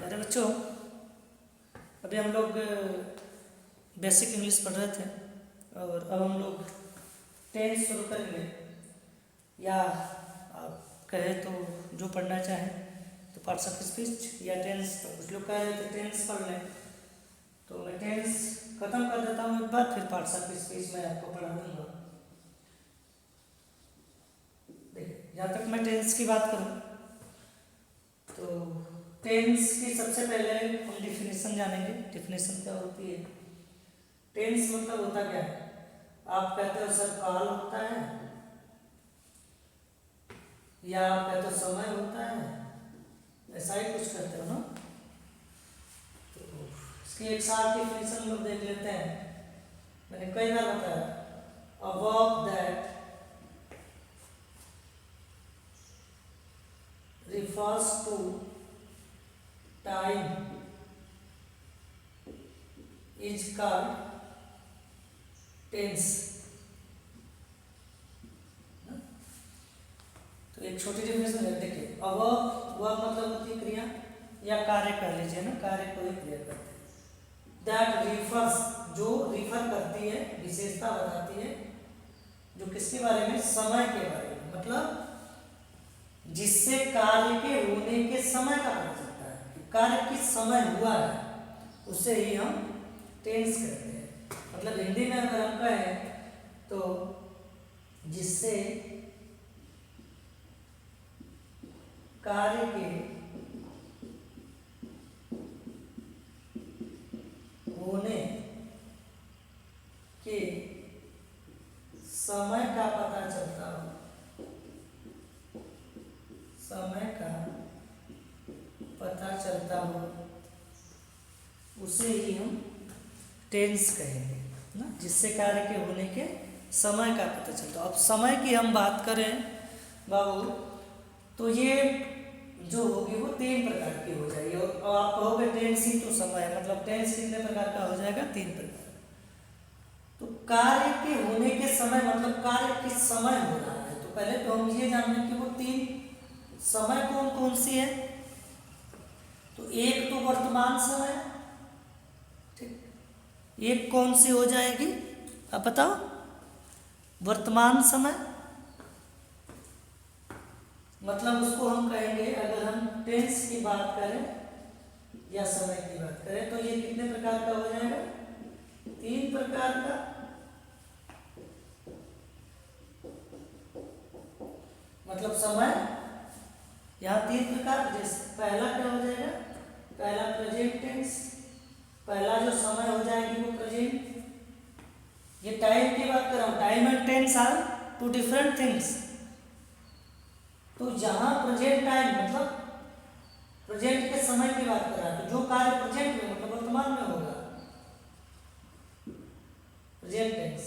अरे बच्चों, अभी हम लोग बेसिक इंग्लिश पढ़ रहे थे और अब हम लोग टेंस शुरू करेंगे। या आप कहें तो जो पढ़ना चाहें तो पार्ट्स ऑफ स्पीच या टेंस, तो कुछ लोग कह रहे थे टेंस पढ़ लें, तो मैं टेंस ख़त्म कर देता हूँ एक बार, फिर पार्ट्स ऑफ स्पीच मैं आपको पढ़ा दूँगा। देखिए, जहाँ तक मैं टेंस की बात करूँ तो टेंस की सबसे पहले हम डिफिनेशन जानेंगे। डिफिनेशन क्या होती है? टेंस मतलब होता क्या है? आप कहते हो सर काल होता है, या आप कहते हो समय होता है, ऐसा ही कुछ कहते हो ना। तो इसकी एक साथ डिफिनेशन हम लोग देख लेते हैं। मैंने कई बार बताया, a verb that refers to time is called tense। तो एक छोटी डिफिनेशन है, देखिए वर्ब मतलब होती है क्रिया या कार्य, कर लीजिए ना, कार्य को ही क्रिया करते हैं। दैट रिफर्स, जो रिफर करती है, विशेषता बताती है, जो किसके बारे में? समय के बारे में। मतलब जिससे कार्य के होने के समय का पता चलता है कि कार्य किस समय हुआ है, उससे ही हम टेंस कहते हैं। मतलब हिंदी में अगर हम कहें तो जिससे कार्य के होने के समय का पता चलता हो, समय का पता चलता हो, उसे ही हम टेंस कहेंगे ना। जिससे कार्य के होने के समय का पता चलता हो। अब समय की हम बात करें बाबू, तो ये जो होगी वो 3 प्रकार की हो जाएगी। और आप कहोगे टेंस ही तो समय है, मतलब टेंस कितने प्रकार का हो जाएगा? 3 प्रकार। तो कार्य के होने के समय मतलब कार्य किस समय हो रहा है, तो पहले तो हम ये जान लें कि वो 3 समय कौन कौन सी है। तो एक तो वर्तमान समय, ठीक, एक कौन सी हो जाएगी आप बताओ? वर्तमान समय, मतलब उसको हम कहेंगे, अगर हम टेंस की बात करें या समय की बात करें तो ये कितने प्रकार का हो जाएगा? 3 प्रकार का। मतलब समय यहाँ 3 प्रकार। जैसे पहला क्या हो जाएगा? पहला प्रेजेंट टेंस, पहला जो समय हो जाएगी वो प्रेजेंट। ये टाइम की बात कर रहा हूँ, time and tense are 2 different things. तो जहां प्रेजेंट टाइम मतलब प्रेजेंट के समय की बात कर रहा है, तो जो कार्य प्रेजेंट में मतलब वर्तमान में होगा, प्रेजेंट टेंस।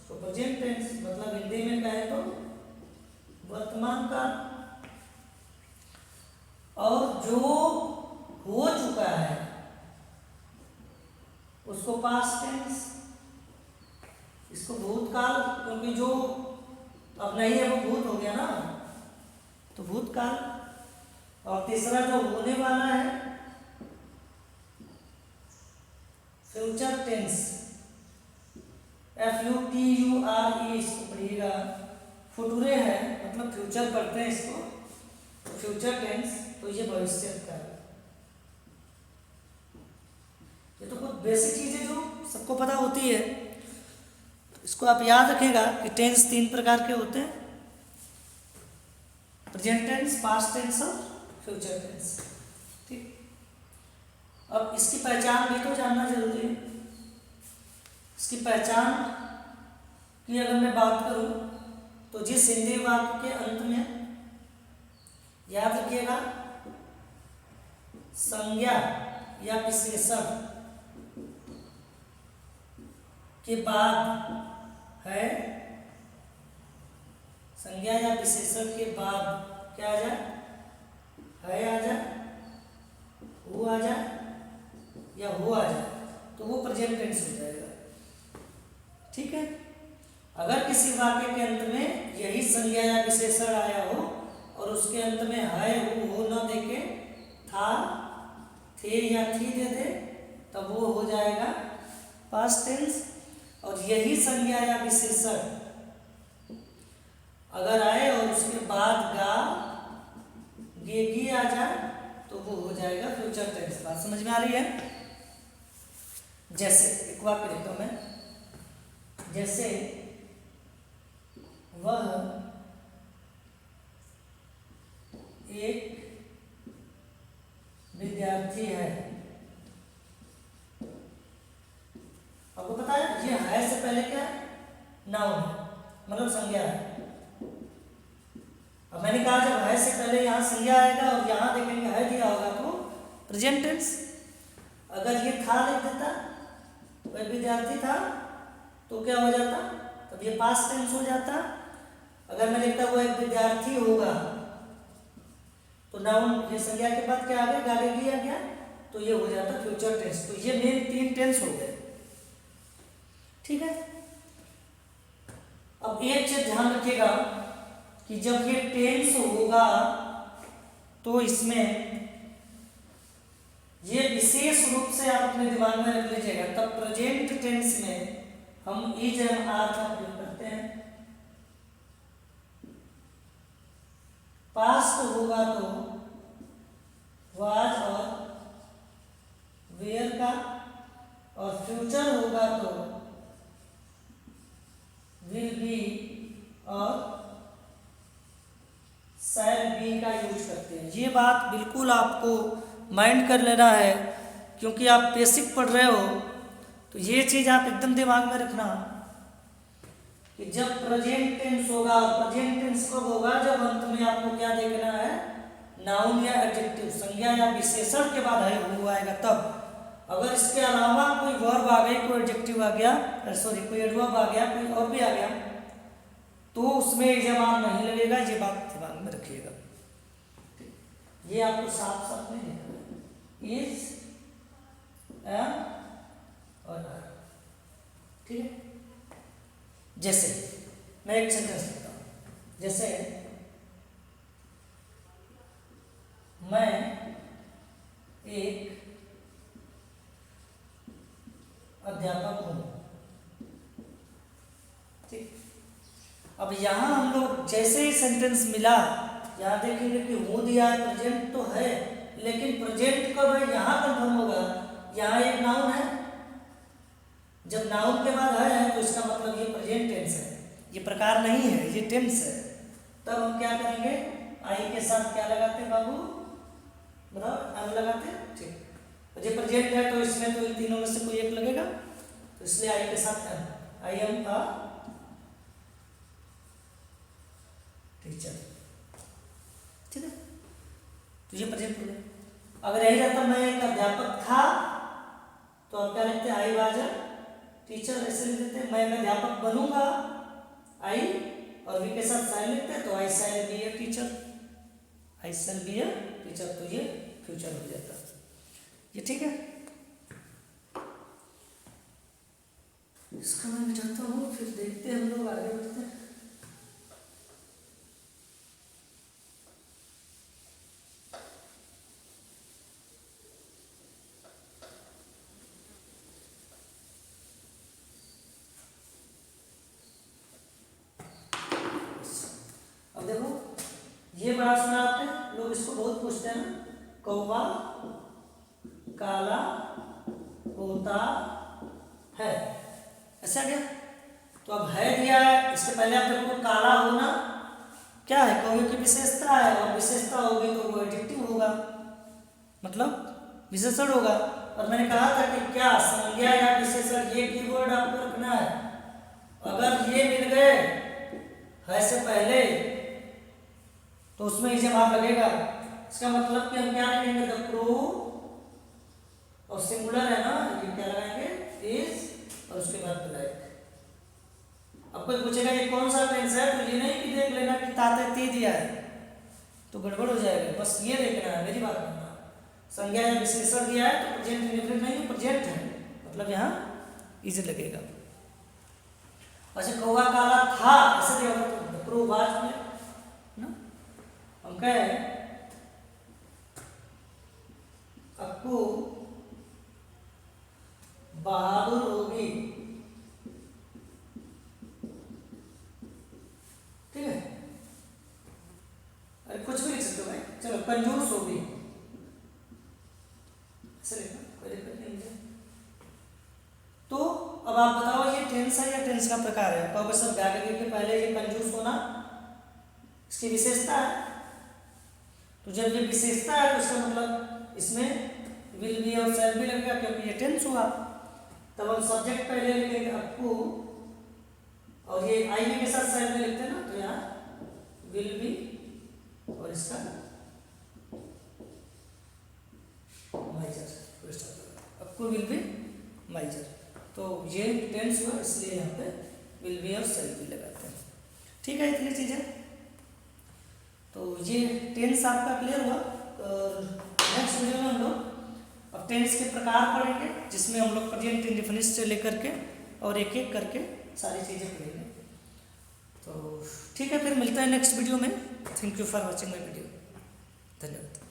तो प्रेजेंट टेंस मतलब हिंदी में कहे तो वर्तमान काल। और जो हो चुका है उसको पास्ट टेंस, इसको भूतकाल, क्योंकि जो अब नहीं है वो भूत हो गया ना, तो भूतकाल। और तीसरा जो होने वाला है फ्यूचर टेंस, FUTURE, इसको पढ़िएगा। फुटुरे है मतलब फ्यूचर पढ़ते हैं इसको, तो फ्यूचर टेंस, तो ये भविष्य का। ये तो कुछ बेसिक चीजें जो सबको पता होती है, तो इसको आप याद रखिएगा कि टेंस 3 प्रकार के होते हैं, प्रेजेंट टेंस, पास्ट टेंस और फ्यूचर टेंस। ठीक, अब इसकी पहचान भी तो जानना जरूरी है। इसकी पहचान की अगर मैं बात करूं तो जिस हिंदी वाक्य के अंत में, याद रखिएगा, संज्ञा या विशेषण के बाद है, संज्ञा या विशेषण के बाद क्या आ जाए? है आ जाए, वो आ जाए या वो आ जाए, तो वो प्रेजेंट टेंस हो जाएगा। ठीक है। अगर किसी वाक्य के अंत में यही संज्ञा या विशेषण आया हो और उसके अंत में है, हो न देके था, थे या थी दे दे तब वो हो जाएगा पास्ट टेंस। और यही संज्ञा या विशेषण अगर आए और उसके बाद गा गी आ जाए तो वो हो जाएगा फ्यूचर टेंस। बात समझ में आ रही है? जैसे एक वाक्य लिखता हूं मैं, जैसे वह एक विद्यार्थी है। आपको पता है ये है से पहले क्या है? नाउन है, मतलब संज्ञा है। अब मैंने कहा जब है से पहले यहाँ संज्ञा आएगा और यहाँ देखेंगे है दिया होगा तो प्रेजेंट टेंस। अगर ये था लिख देता, वह विद्यार्थी था, तो क्या हो जाता? तब ये पास्ट टेंस हो जाता। अगर मैं लिखता वो एक विद्यार्थी होगा तो नाउन ये संज्ञा के बाद क्या आ गया? गागे गी आ गया, तो ये हो जाता फ्यूचर टेंस। तो ये मेन 3 टेंस हो गए। ठीक है। अब एक चीज ध्यान रखिएगा कि जब ये टेंस होगा तो इसमें ये विशेष रूप से आप अपने दिमाग में रख लीजिएगा। तब प्रेजेंट टेंस में हम इज एंड आर का प्रयोग करते हैं। पास्ट होगा तो वाज और वेयर का, और फ्यूचर होगा तो विल बी और शैल बी का यूज करते हैं। ये बात बिल्कुल आपको माइंड कर लेना है, क्योंकि आप बेसिक पढ़ रहे हो तो ये चीज़ आप एकदम दिमाग में रखना कि जब प्रेजेंट टेंस होगा, और प्रेजेंट टेंस कब होगा? जब अंत में आपको क्या देखना है? नाउन या एडजेक्टिव, संज्ञा या विशेषण के बाद है वो आएगा तब। अगर इसके अलावा कोई वर्ब आ गई, कोई एडजेक्टिव आ गया, सॉरी कोई एडवर्ब आ गया, कोई और भी आ गया, तो उसमें जवाब नहीं लगेगा। ये बात दिमाग में रखिएगा। ये आपको साफ साफ नहीं लिखना है, इज एम और आर। ठीक है। जैसे मैं एक सेंटेंस लिखता हूं, जैसे मैं एक अध्यापक हूं। ठीक। अब यहां हम लोग जैसे ही सेंटेंस मिला, यहां देखेंगे कि हो दिया है, प्रेजेंट तो है, लेकिन प्रेजेंट कब है यहां कंफर्म होगा। यहां एक नाउन है, जब नाउन के बाद है तो इसका मतलब ये प्रेजेंट टेंस है, ये प्रकार नहीं है, ये टेंस है। तब हम क्या करेंगे? आई के साथ क्या लगाते हैं बाबू? बताओ, एम लगाते हैं। ठीक। ये प्रेजेंट है तो इसमें तो इन तीनों में से कोई एक लगेगा, तो इसलिए आई के साथ am. I am a teacher. ठीक है। तो ये प्रेजेंट हो गया। अगर यही रहता मैं एक अध्यापक था तो आप क्या लिखते हैं? आई वाज अ टीचर, ऐसे लिख देते हैं। मैं एक अध्यापक बनूंगा, आई और वी के साथ शैल लिखते हैं, तो I shall be a teacher, I shall be a teacher, तो ये फ्यूचर हो जाता है। ये ठीक है। इसका मैं मिटाता हूँ, फिर देखते हैं हम लोग आगे बढ़ते हैं। अब देखो ये बड़ा सुना आपने, लोग इसको बहुत पूछते हैं ना, कौवा काला होता है, ऐसा क्या? तो अब है दिया है, इससे पहले आप देखो काला होना क्या है? कौवे की विशेषता है, और विशेषता होगी तो वो एडजेक्टिव होगा, मतलब विशेषण होगा। और मैंने कहा था कि क्या संज्ञा या विशेषण, ये कीवर्ड आपको रखना है। अगर ये मिल गए है से पहले तो उसमें ही जवाब लगेगा। इसका मतलब कि हम क्या लिखेंगे? द क्रू, और सिंगुलर है ना, ये क्या लगाएंगे? इज, और उसके बाद लाइक। अब कोई पूछेगा ये कौन सा टेंस है, तो ये नहीं कि देख लेना कि ताते ती दिया है तो गड़बड़ हो जाएगा। बस ये देखना है, मेरी बात करना। संज्ञा या विशेषण दिया है तो प्रेजेंट इंडेफिनिट नहीं, प्रेजेंट है, मतलब यहाँ इज लगेगा। अच्छा कौवा काला था ऐसे दिया होगा तो क्रू वाज में ना, हम कहें अक्कू बहादुर होगी, ठीक है। अरे कुछ भी लिख सकते हो भाई, चलो कंजूस होगी, ऐसे लिखो, कोई दिक्कत नहीं है। तो अब आप बताओ ये टेंस है या टेंस का प्रकार है? तो सर बैकग्राउंड के पहले ये कंजूस होना इसकी विशेषता है। तो जब ये विशेषता है तो इसका मतलब इसमें विल बी और शैल बी लगेगा, क्योंकि ये टेंस हुआ। तब हम सब्जेक्ट पहले लिखेंगे अक्कू, और ये आई बी के साथ शैल बी लिखते हैं ना, तो यहाँ विल बी और इसका माइजर, अक्कू विल बी माइजर। तो ये टेंस हुआ, इसलिए यहाँ पे विल बी और शैल बी लगाते हैं, ठीक है। इतनी चीज़ें, तो ये टेंस आपका क्लियर हुआ। नेक्स्ट वीडियो में हम लोग अब टेंस के प्रकार पढ़ेंगे, जिसमें हम लोग प्रेजेंट इंडेफिनिट से लेकर के और एक एक करके सारी चीज़ें पढ़ेंगे। तो ठीक है, फिर मिलता है नेक्स्ट वीडियो में। Thank you for watching my video, धन्यवाद।